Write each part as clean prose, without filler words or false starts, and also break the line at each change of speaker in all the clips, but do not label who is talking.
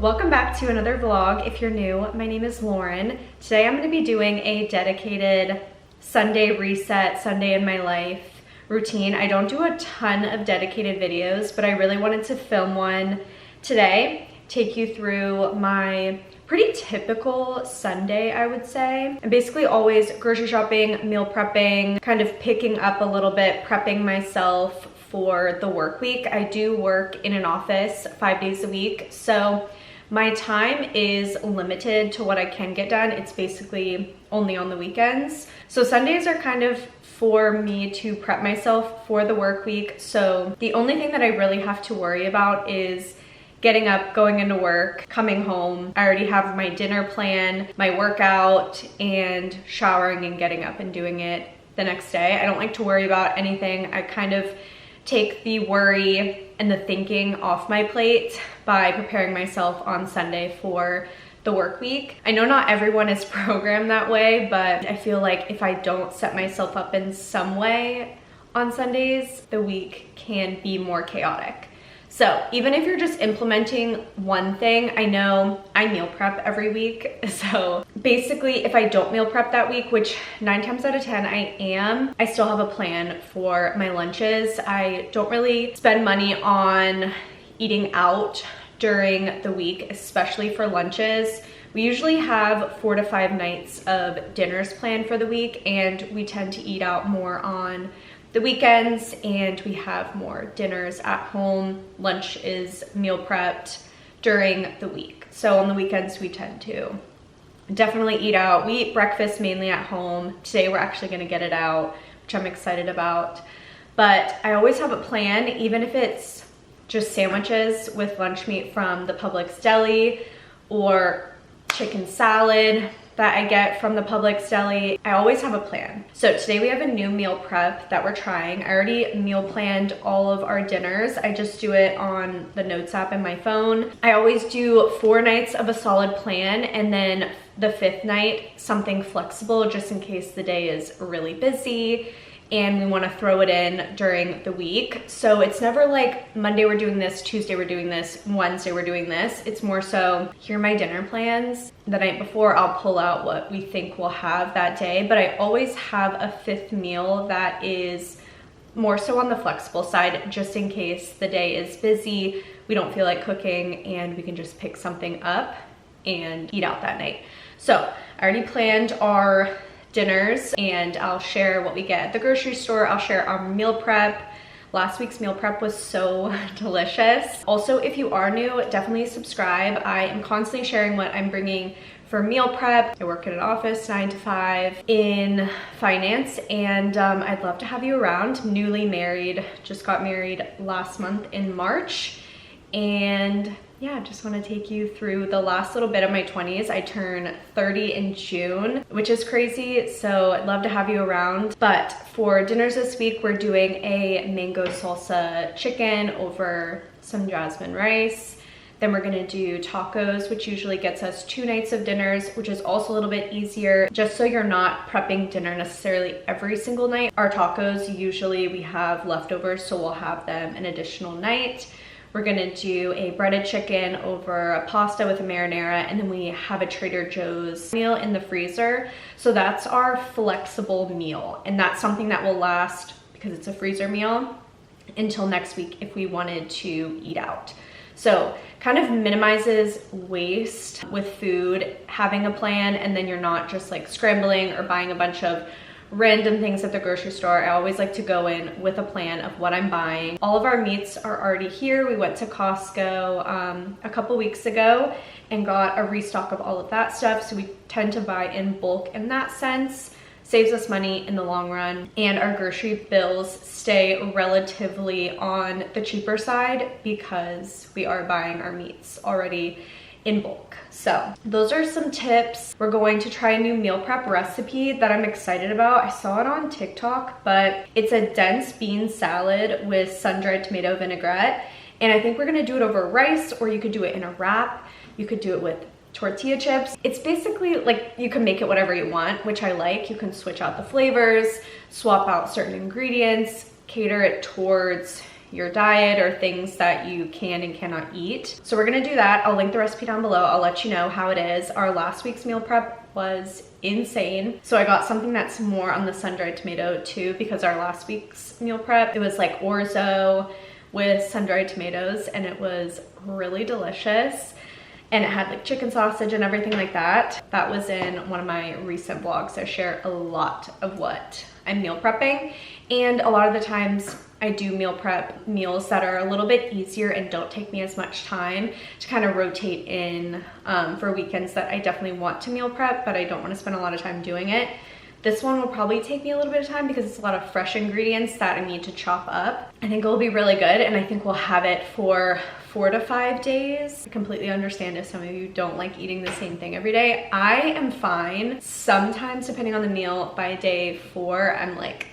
Welcome back to another vlog. If you're new, my name is Lauren. Today I'm going to be doing a dedicated Sunday reset, Sunday in my life routine. I don't do a ton of dedicated videos, but I really wanted to film one today, take you through my pretty typical Sunday, I would say. I'm basically always grocery shopping, meal prepping, kind of picking up a little bit, prepping myself for the work week. I do work in an office 5 days a week, so my time is limited to what I can get done. It's basically only on the weekends. So Sundays are kind of for me to prep myself for the work week. So the only thing that I really have to worry about is getting up, going into work, coming home. I already have my dinner plan, my workout, and showering and getting up and doing it the next day. I don't like to worry about anything. I kind of take the worry and the thinking off my plate by preparing myself on Sunday for the work week. I know not everyone is programmed that way, but I feel like if I don't set myself up in some way on Sundays, the week can be more chaotic. So even if you're just implementing one thing, I know I meal prep every week. So basically if I don't meal prep that week, which 9 times out of 10 I am, I still have a plan for my lunches. I don't really spend money on eating out during the week, especially for lunches. We usually have 4 to 5 nights of dinners planned for the week, and we tend to eat out more on the weekends, and we have more dinners at home. Lunch is meal prepped during the week. So on the weekends, we tend to definitely eat out. We eat breakfast mainly at home. Today, we're actually gonna get it out, which I'm excited about. But I always have a plan, even if it's just sandwiches with lunch meat from the Publix deli or chicken salad that I get from the Publix deli. I always have a plan. So today we have a new meal prep that we're trying. I already meal planned all of our dinners. I just do it on the notes app in my phone. I always do 4 nights of a solid plan, and then the 5th night, something flexible just in case the day is really busy and we want to throw it in during the week. So it's never like Monday we're doing this, Tuesday we're doing this, Wednesday we're doing this. It's more so, here are my dinner plans. The night before I'll pull out what we think we'll have that day, but I always have a 5th meal that is more so on the flexible side, just in case the day is busy, we don't feel like cooking, and we can just pick something up and eat out that night. So I already planned our dinners, and I'll share what we get at the grocery store. I'll share our meal prep. Last week's meal prep was so delicious. Also, if you are new, definitely subscribe. I am constantly sharing what I'm bringing for meal prep. I work in an office 9 to 5 in finance, and I'd love to have you around. Newly married, just got married last month in March, and yeah, just want to take you through the last little bit of my 20s. I turn 30 in June, which is crazy, so I'd love to have you around. But for dinners this week, we're doing a mango salsa chicken over some jasmine rice. Then we're gonna do tacos, which usually gets us 2 nights of dinners, which is also a little bit easier, just so you're not prepping dinner necessarily every single night. Our tacos, usually we have leftovers, so we'll have them an additional night. We're gonna do a breaded chicken over a pasta with a marinara, and then we have a Trader Joe's meal in the freezer. So that's our flexible meal, and that's something that will last, because it's a freezer meal, until next week if we wanted to eat out. So kind of minimizes waste with food, having a plan, and then you're not just like scrambling or buying a bunch of random things at the grocery store. I always like to go in with a plan of what I'm buying. All of our meats are already here. We went to Costco a couple weeks ago and got a restock of all of that stuff. So we tend to buy in bulk in that sense. Saves us money in the long run, and our grocery bills stay relatively on the cheaper side because we are buying our meats already in bulk. So those are some tips. We're going to try a new meal prep recipe that I'm excited about. I saw it on TikTok, but it's a dense bean salad with sun-dried tomato vinaigrette. And I think we're gonna do it over rice, or you could do it in a wrap. You could do it with tortilla chips. It's basically like you can make it whatever you want, which I like. You can switch out the flavors, swap out certain ingredients, cater it towards your diet or things that you can and cannot eat. So we're gonna do that. I'll link the recipe down below. I'll let you know how it is. Our last week's meal prep was insane. So I got something that's more on the sun-dried tomato too, because our last week's meal prep, it was like orzo with sun-dried tomatoes, and it was really delicious. And it had like chicken sausage and everything like that. That was in one of my recent vlogs. I share a lot of what I'm meal prepping. And a lot of the times I do meal prep meals that are a little bit easier and don't take me as much time to kind of rotate in for weekends that I definitely want to meal prep, but I don't want to spend a lot of time doing it. This one will probably take me a little bit of time because it's a lot of fresh ingredients that I need to chop up. I think it will be really good, and I think we'll have it for 4 to 5 days. I completely understand if some of you don't like eating the same thing every day. I am fine. Sometimes, depending on the meal, by day 4, I'm like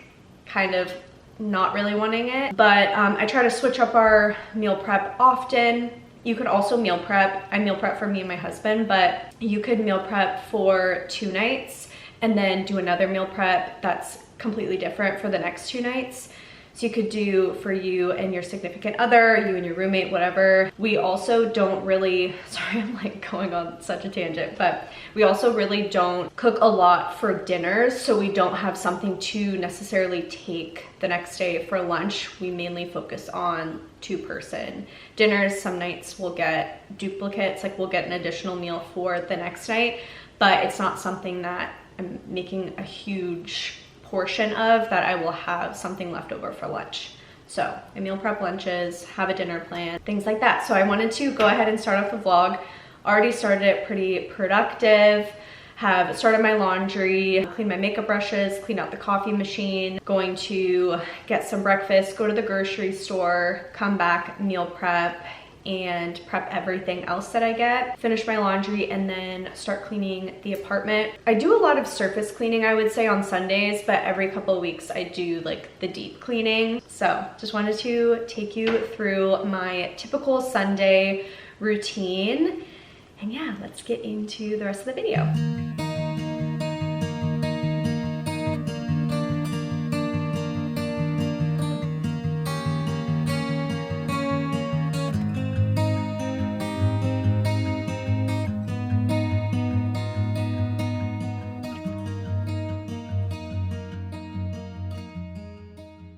kind of not really wanting it. But I try to switch up our meal prep often. You could also meal prep. I meal prep for me and my husband, but you could meal prep for 2 nights and then do another meal prep that's completely different for the next 2 nights. So you could do for you and your significant other, you and your roommate, whatever. We also don't really, sorry, I'm like going on such a tangent, but we also really don't cook a lot for dinners. So we don't have something to necessarily take the next day for lunch. We mainly focus on 2-person dinners. Some nights we'll get duplicates, like we'll get an additional meal for the next night, but it's not something that I'm making a huge portion of, that I will have something left over for lunch. So I meal prep lunches, have a dinner plan, things like that. So I wanted to go ahead and start off the vlog. Already started it pretty productive. Have started my laundry, clean my makeup brushes, clean out the coffee machine, going to get some breakfast, go to the grocery store, come back, meal prep, and prep everything else that I get, finish my laundry, and then start cleaning the apartment. I do a lot of surface cleaning, I would say, on Sundays, but every couple of weeks I do like the deep cleaning. So just wanted to take you through my typical Sunday routine. And yeah, let's get into the rest of the video.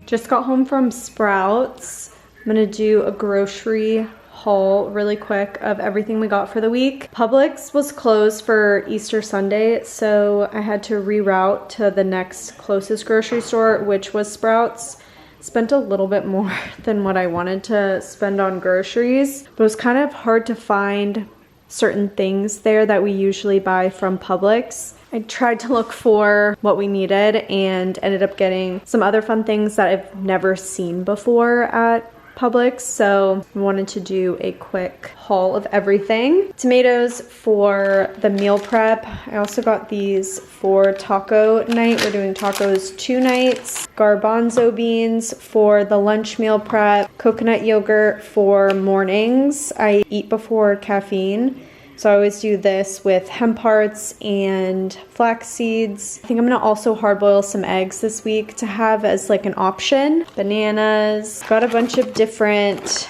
Just got home from Sprouts. I'm gonna do a grocery haul really quick of everything we got for the week. Publix was closed for Easter Sunday, so I had to reroute to the next closest grocery store, which was Sprouts. Spent a little bit more than what I wanted to spend on groceries, but it was kind of hard to find certain things there that we usually buy from Publix. I tried to look for what we needed and ended up getting some other fun things that I've never seen before at Publix, so I wanted to do a quick haul of everything. Tomatoes for the meal prep. I also got these for taco night. We're doing tacos 2 nights. Garbanzo beans for the lunch meal prep. Coconut yogurt for mornings. I eat before caffeine, so I always do this with hemp hearts and flax seeds. I think I'm gonna also hard boil some eggs this week to have as like an option. Bananas. Got a bunch of different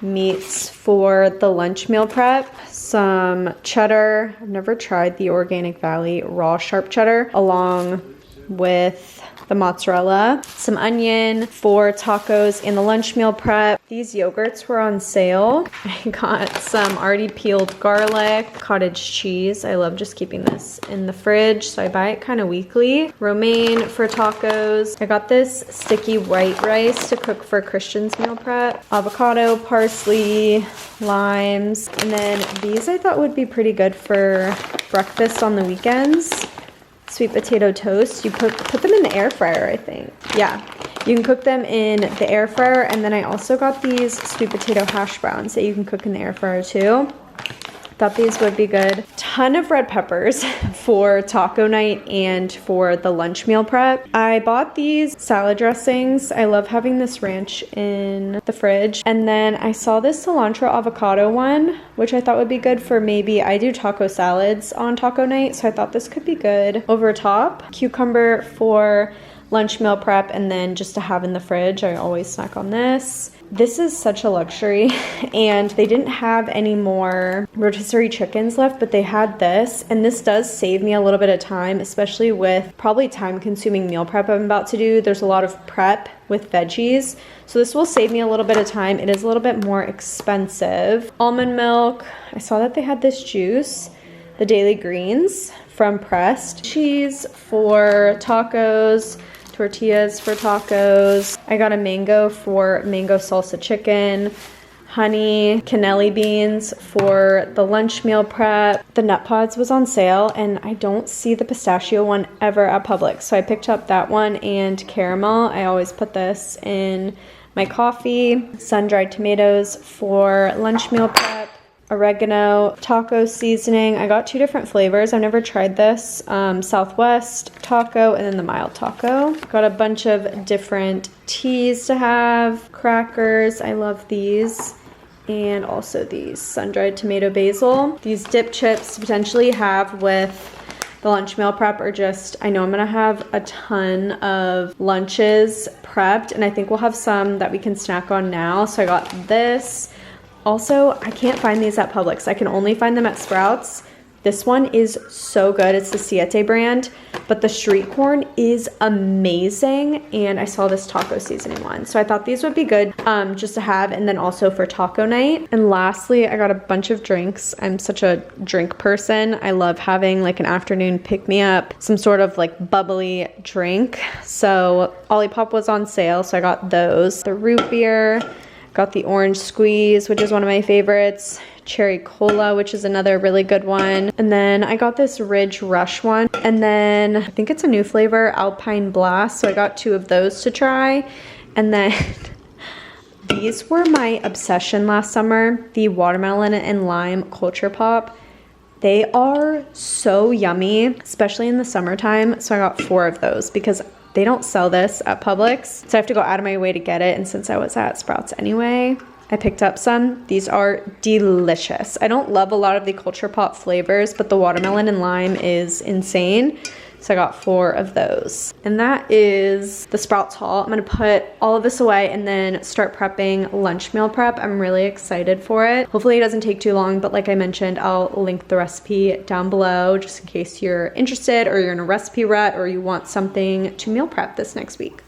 meats for the lunch meal prep. Some cheddar. I've never tried the Organic Valley raw sharp cheddar, along with the mozzarella, some onion for tacos in the lunch meal prep. These yogurts were on sale. I got some already peeled garlic, cottage cheese. I love just keeping this in the fridge, so I buy it kind of weekly. Romaine for tacos. I got this sticky white rice to cook for Christian's meal prep. Avocado, parsley, limes, and then these I thought would be pretty good for breakfast on the weekends. Sweet potato toast. You put them in the air fryer, I think. Yeah, you can cook them in the air fryer. And then I also got these sweet potato hash browns that you can cook in the air fryer too. Thought these would be good. Ton of red peppers for taco night and for the lunch meal prep. I bought these salad dressings. I love having this ranch in the fridge. And then I saw this cilantro avocado one, which I thought would be good for maybe, I do taco salads on taco night, so I thought this could be good over top. Cucumber for lunch meal prep, and then just to have in the fridge. I always snack on this. This is such a luxury, and they didn't have any more rotisserie chickens left, but they had this, and this does save me a little bit of time, especially with probably time-consuming meal prep I'm about to do. There's a lot of prep with veggies, so this will save me a little bit of time. It is a little bit more expensive. Almond milk. I saw that they had this juice, the Daily Greens from Pressed. Cheese for tacos. Tortillas for tacos. I got a mango for mango salsa chicken. Honey, cannelli beans for the lunch meal prep. The Nut Pods was on sale, and I don't see the pistachio one ever at Publix, so I picked up that one, and caramel. I always put this in my coffee. Sun-dried tomatoes for lunch meal prep. Oregano, taco seasoning. I got 2 different flavors. I've never tried this. Southwest taco and then the mild taco. Got a bunch of different teas to have. Crackers, I love these. And also these sun-dried tomato basil. These dip chips to potentially have with the lunch meal prep, or just, I know I'm gonna have a ton of lunches prepped, and I think we'll have some that we can snack on now. So I got this. Also, I can't find these at Publix. I can only find them at Sprouts. This one is so good. It's the Siete brand, but the street corn is amazing. And I saw this taco seasoning one, so I thought these would be good just to have, and then also for taco night. And lastly, I got a bunch of drinks. I'm such a drink person. I love having like an afternoon pick-me-up, some sort of like bubbly drink. So Olipop was on sale, so I got those. The root beer. Got the orange squeeze, which is one of my favorites. Cherry cola, which is another really good one. And then I got this Ridge Rush one. And then I think it's a new flavor, Alpine Blast. So I got 2 of those to try. And then these were my obsession last summer. The watermelon and lime Culture Pop. They are so yummy, especially in the summertime. So I got 4 of those because they don't sell this at Publix, so I have to go out of my way to get it. And since I was at Sprouts anyway, I picked up some. These are delicious. I don't love a lot of the Culture Pop flavors, but the watermelon and lime is insane. So I got 4 of those. And that is the Sprouts haul. I'm gonna put all of this away and then start prepping lunch meal prep. I'm really excited for it. Hopefully it doesn't take too long, but like I mentioned, I'll link the recipe down below just in case you're interested, or you're in a recipe rut, or you want something to meal prep this next week.